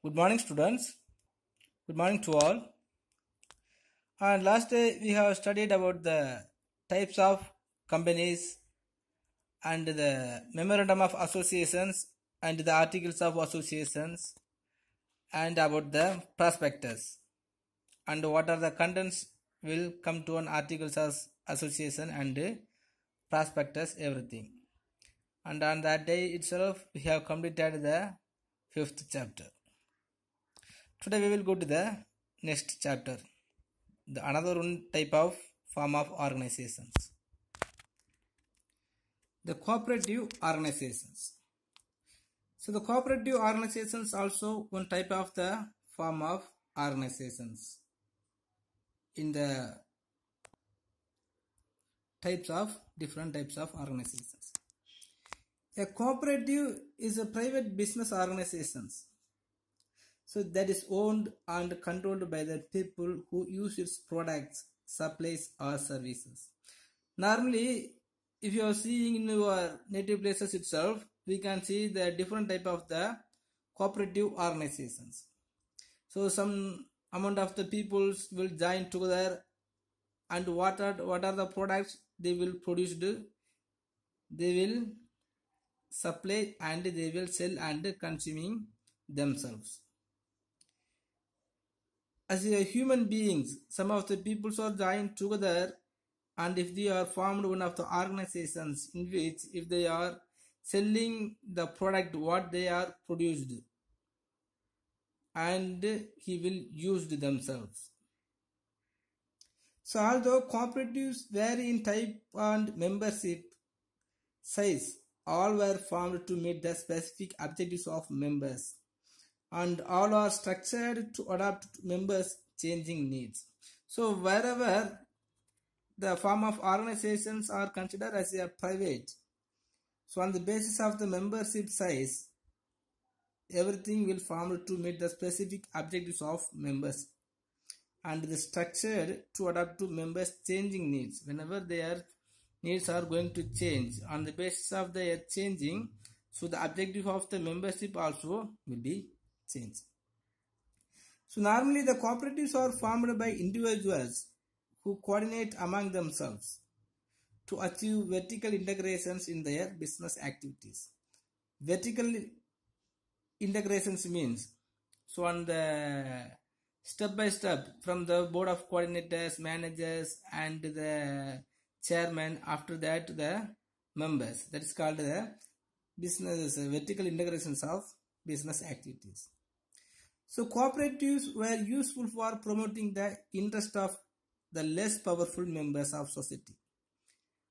Good morning, students. Good morning to all. And last day we have studied about the types of companies and the memorandum of associations and the articles of associations and about the prospectus and what are the contents will come to an articles of association and prospectus everything. And on that day itself we have completed the fifth chapter. Today we will go to the next chapter. The another one type of form of organizations, the cooperative organizations. So the cooperative organizations also one type of the form of organizations in the types of different types of organizations. A cooperative is a private business organizations, so that is owned and controlled by the people who use its products, supplies or services. Normally, if you are seeing in your native places itself, we can see the different type of the cooperative organizations. So some amount of the peoples will join together, and what are the products they will produce, they will supply and they will sell and consuming themselves. As a human beings, some of the peoples are joined together, and if they are formed one of the organizations in which if they are selling the product what they are produced, and he will use themselves. So although cooperatives vary in type and membership size, all were formed to meet the specific objectives of members, and all are structured to adapt to members' changing needs. So wherever the form of organizations are considered as a private, so on the basis of the membership size, everything will form to meet the specific objectives of members, and the structured to adapt to members' changing needs. Whenever their needs are going to change, on the basis of their changing, so the objective of the membership also will be changed. So normally the cooperatives are formed by individuals who coordinate among themselves to achieve vertical integrations in their business activities. Vertical integrations means, so on the step by step from the board of coordinators, managers and the chairman, after that the members, that is called the business vertical integrations of business activities. So cooperatives were useful for promoting the interest of the less powerful members of society.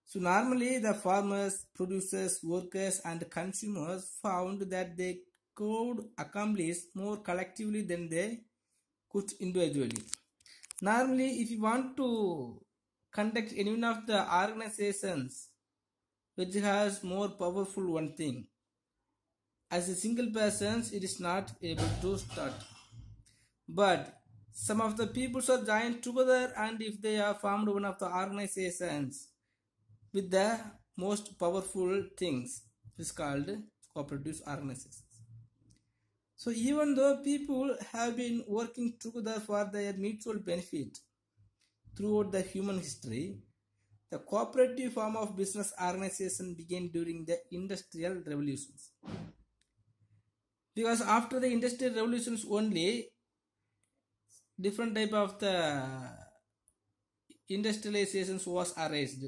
So normally the farmers, producers, workers and consumers found that they could accomplish more collectively than they could individually. Normally, if you want to conduct any one of the organizations which has more powerful one thing, as a single person it is not able to start. But some of the people are joined together, and if they are formed one of the organizations with the most powerful things, is called cooperative organizations. So even though people have been working together for their mutual benefit throughout the human history, the cooperative form of business organization began during the industrial revolutions. Because after the industrial revolutions only, different type of the industrializations was arranged,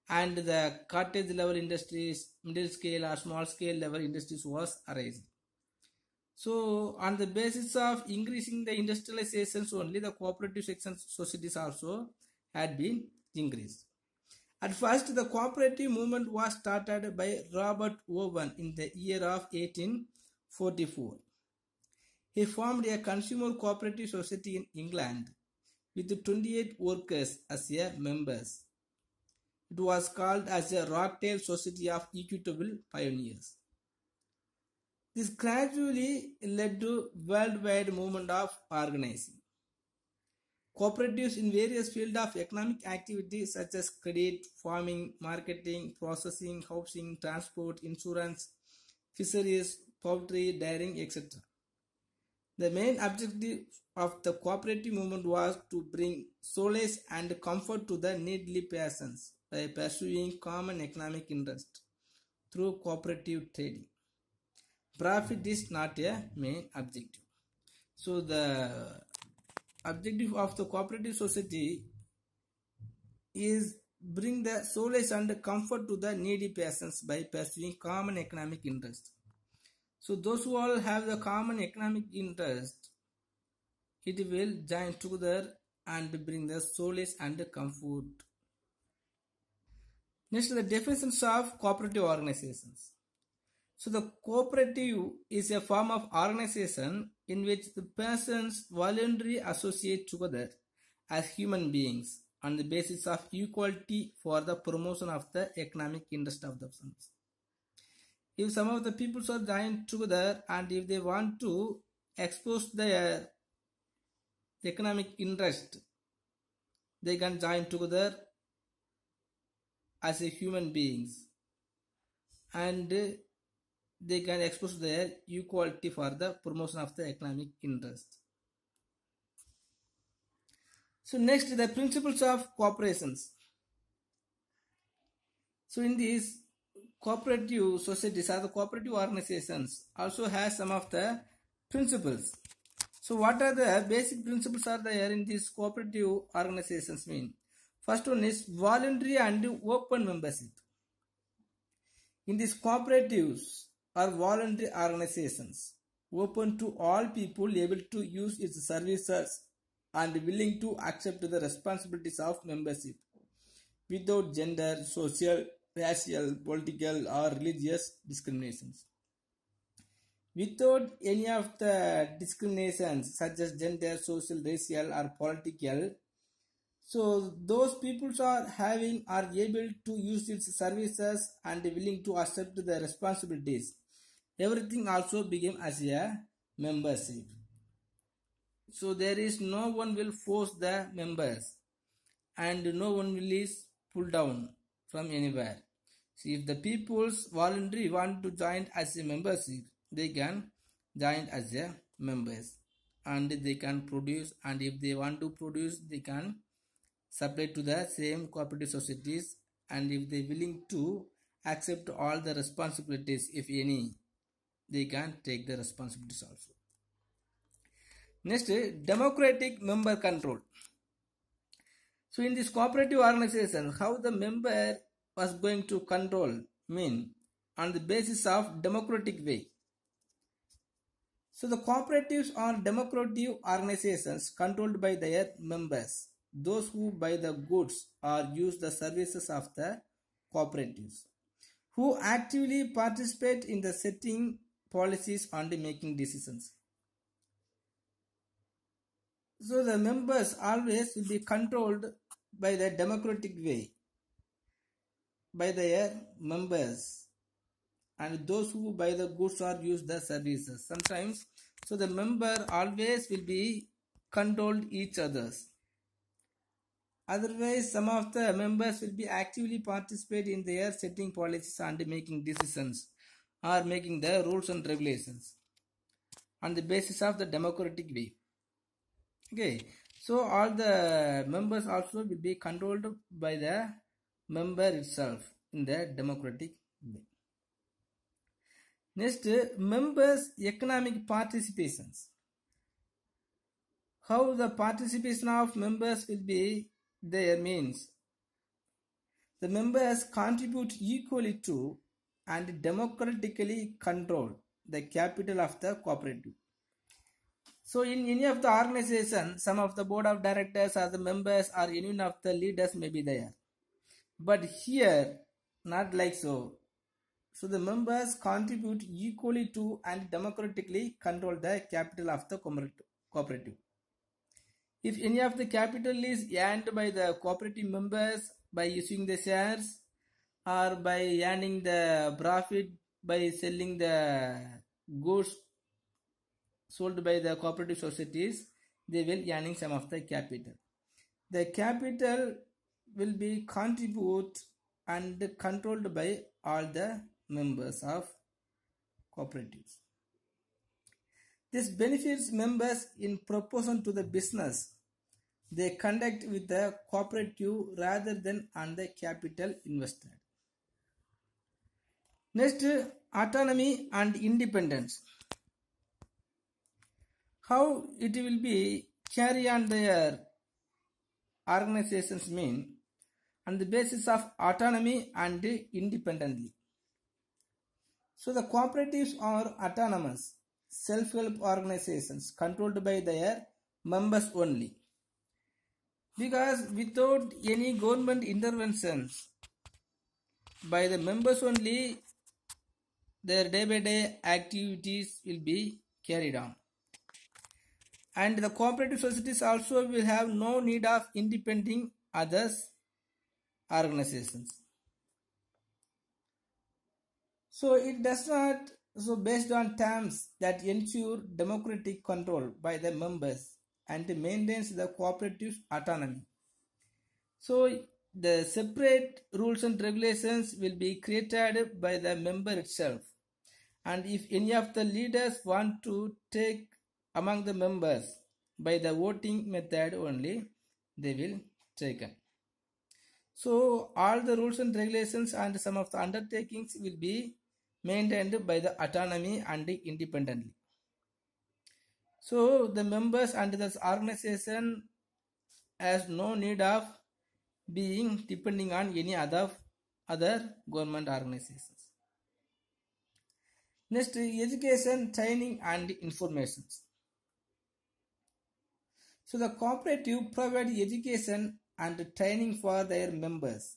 and the cottage level industries, middle scale or small scale level industries was arranged. So on the basis of increasing the industrializations only, the cooperative section societies also had been increased. At first, the cooperative movement was started by Robert Owen in the year of 1844. He formed a consumer cooperative society in England with 28 workers as their members. It was called as the Rochdale Society of Equitable Pioneers. This gradually led to worldwide movement of organizing. Cooperatives in various fields of economic activity such as credit, farming, marketing, processing, housing, transport, insurance, fisheries, poultry, dairying, etc. The main objective of the cooperative movement was to bring solace and comfort to the needy persons by pursuing common economic interest through cooperative trading. Profit is not a main objective. So the objective of the cooperative society is bring the solace and comfort to the needy persons by pursuing common economic interest. So those who all have the common economic interest, it will join together and bring the solace and comfort. Next, the definitions of cooperative organizations. So the cooperative is a form of organization in which the persons voluntarily associate together as human beings on the basis of equality for the promotion of the economic interest of the persons. If some of the people are joined together and if they want to expose their economic interest, they can join together as a human beings and they can expose their equality for the promotion of the economic interest. So next, the principles of cooperations. So in these cooperative societies or the cooperative organizations also has some of the principles. So what are the basic principles are there in these cooperative organizations mean? First one is voluntary and open membership. In these cooperatives are voluntary organizations open to all people able to use its services and willing to accept the responsibilities of membership without gender, social, racial, political or religious discriminations. Without any of the discriminations such as gender, social, racial or political, so those people are able to use its services and willing to accept the responsibilities. Everything also became as a membership. So there is no one will force the members and no one will is pulled down from anywhere. So if the people's voluntarily want to join as a membership, they can join as a members and they can produce, and if they want to produce they can supply to the same cooperative societies, and if they willing to accept all the responsibilities if any, they can take the responsibilities also. Next, democratic member control. So in this cooperative organization, how the member was going to control mean on the basis of democratic way. So the cooperatives are democratic organizations controlled by their members, those who buy the goods or use the services of the cooperatives, who actively participate in the setting policies and making decisions. So the members always will be controlled by the democratic way by their members, and those who buy the goods or use the services sometimes. So the member always will be controlled each others. Otherwise, some of the members will be actively participate in their setting policies and making decisions or making the rules and regulations on the basis of the democratic way. Okay, so all the members also will be controlled by the member itself in the democratic way. Next, members' economic participations. How the participation of members will be there means the members contribute equally to and democratically control the capital of the cooperative. So in any of the organization, some of the board of directors or the members or any of the leaders may be there. But here, not like so. So the members contribute equally to and democratically control the capital of the cooperative. If any of the capital is earned by the cooperative members by using the shares or by earning the profit by selling the goods sold by the cooperative societies, they will earning some of the capital. The capital will be contribute and controlled by all the members of cooperatives. This benefits members in proportion to the business they conduct with the cooperative rather than on the capital invested. Next, autonomy and independence. How it will be carry on their organizations mean on the basis of autonomy and independently. So the cooperatives are autonomous, self-help organizations controlled by their members only. Because without any government interventions, by the members only, their day-by-day activities will be carried on. And the cooperative societies also will have no need of independent others organizations. So it does not, so based on terms that ensure democratic control by the members and maintains the cooperative autonomy. So the separate rules and regulations will be created by the member itself. And if any of the leaders want to take among the members by the voting method only, they will take it. So all the rules and regulations and some of the undertakings will be maintained by the autonomy and independently. So the members and this organization has no need of being depending on any other government organizations. Next, education, training and information. So the cooperative provide education and training for their members.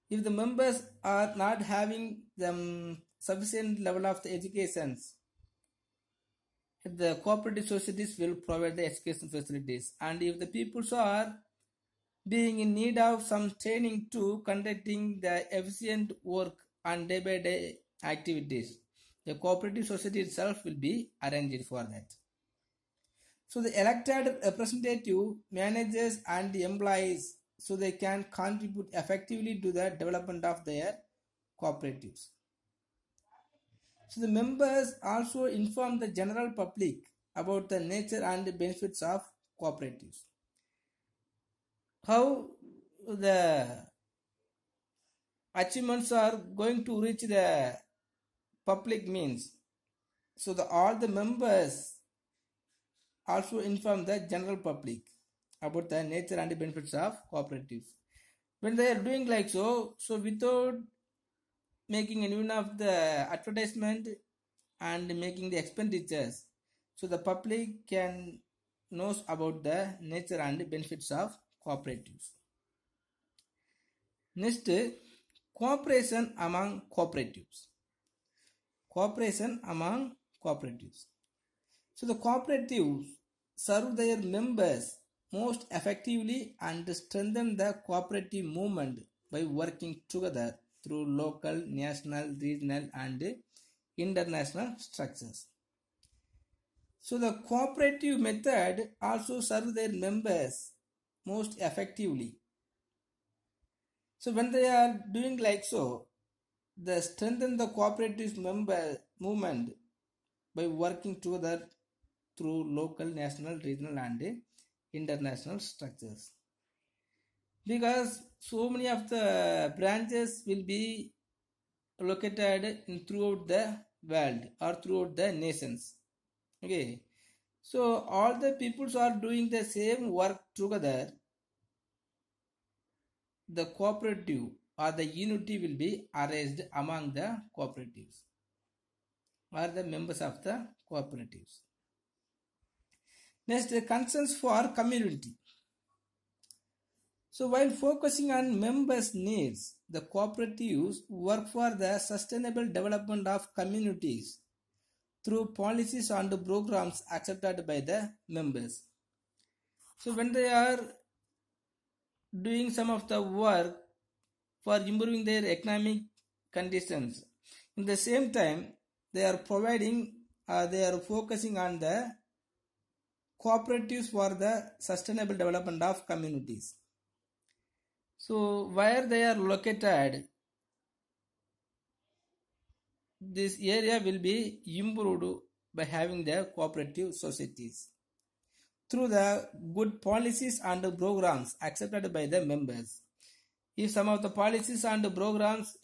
If the members are not having the sufficient level of the education, the cooperative societies will provide the education facilities. And if the people are being in need of some training to conducting the efficient work on day-by-day activities, the cooperative society itself will be arranged for that. So the elected representative manages and the employees so they can contribute effectively to the development of their cooperatives. So the members also inform the general public about the nature and the benefits of cooperatives. How the achievements are going to reach the public means. So all the members also inform the general public about the nature and the benefits of cooperatives. When they are doing like so without making any of the advertisement and making the expenditures, so the public can knows about the nature and the benefits of cooperatives. Next, cooperation among cooperatives. Cooperation among cooperatives. So the cooperatives serve their members most effectively and strengthen the cooperative movement by working together through local, national, regional and international structures. So the cooperative method also serves their members most effectively. So when they are doing like so, they strengthen the cooperative member movement by working together through local, national, regional and international structures. Because so many of the branches will be located throughout the world or throughout the nations. Okay, so all the peoples are doing the same work together. The cooperative or the unity will be arranged among the cooperatives or the members of the cooperatives. Next, concerns for community. So while focusing on members' needs, the cooperatives work for the sustainable development of communities through policies and programs accepted by the members. So when they are doing some of the work for improving their economic conditions, in the same time they are focusing on the cooperatives for the sustainable development of communities. So where they are located, this area will be improved by having the cooperative societies through the good policies and programs accepted by the members. If some of the policies and programs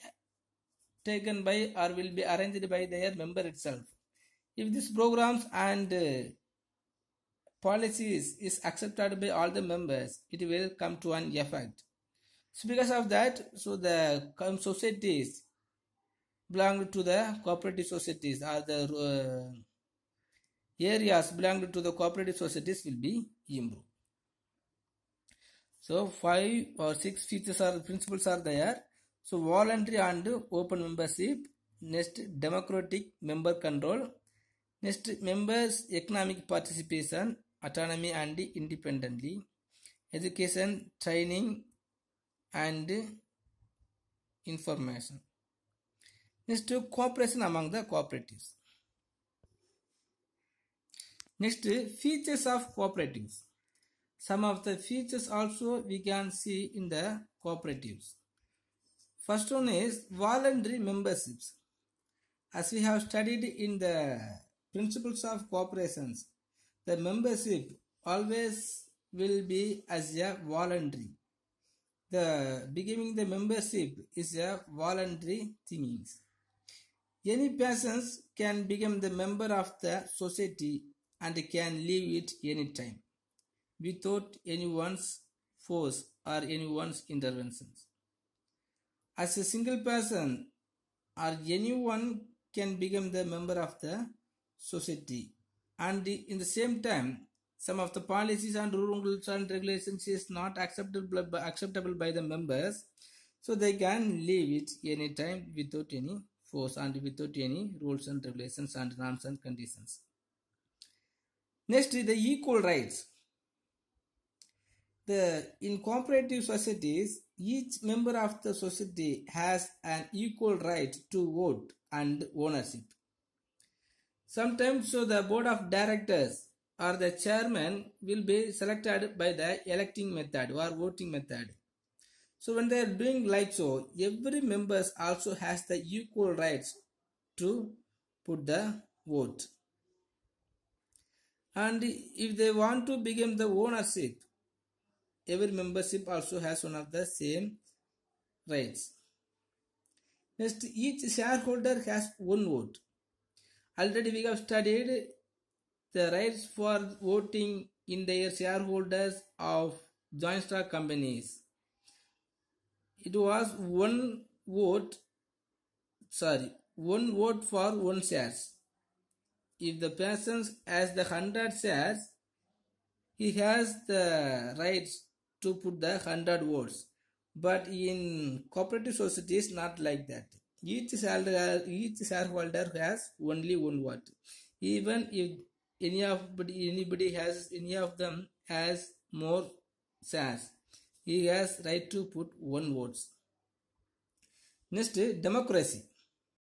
taken by or will be arranged by their member itself, if these programs and policies is accepted by all the members, it will come to an effect. So because of that, so the societies belong to the cooperative societies, or the areas belong to the cooperative societies will be improved. So 5 or 6 features or principles are there. So voluntary and open membership, next democratic member control, next members economic participation, autonomy and independently, education, training and information. Next, cooperation among the cooperatives. Next, features of cooperatives. Some of the features also we can see in the cooperatives. First one is voluntary memberships. As we have studied in the principles of cooperations, the membership always will be as a voluntary. The becoming the membership is a voluntary thing. Any persons can become the member of the society and can leave it anytime without anyone's force or anyone's interventions. As a single person or anyone can become the member of the society, and in the same time some of the policies and rules and regulations is not acceptable by the members, so they can leave it anytime without any force and without any rules and regulations and norms and conditions. Next is the equal rights. In cooperative societies, each member of the society has an equal right to vote and ownership. Sometimes so the board of directors or the chairman will be selected by the electing method or voting method. So when they are doing like so, every member also has the equal rights to put the vote. And if they want to become the ownership, every membership also has one of the same rights. Next, each shareholder has one vote. Already we have studied the rights for voting in their shareholders of joint stock companies. It was one vote for one shares. If the person has the 100 shares, he has the rights to put the 100 votes. But in cooperative societies, not like that. Each shareholder has only one vote. Even if anybody has any of them has more shares, he has right to put one vote. Next, democracy.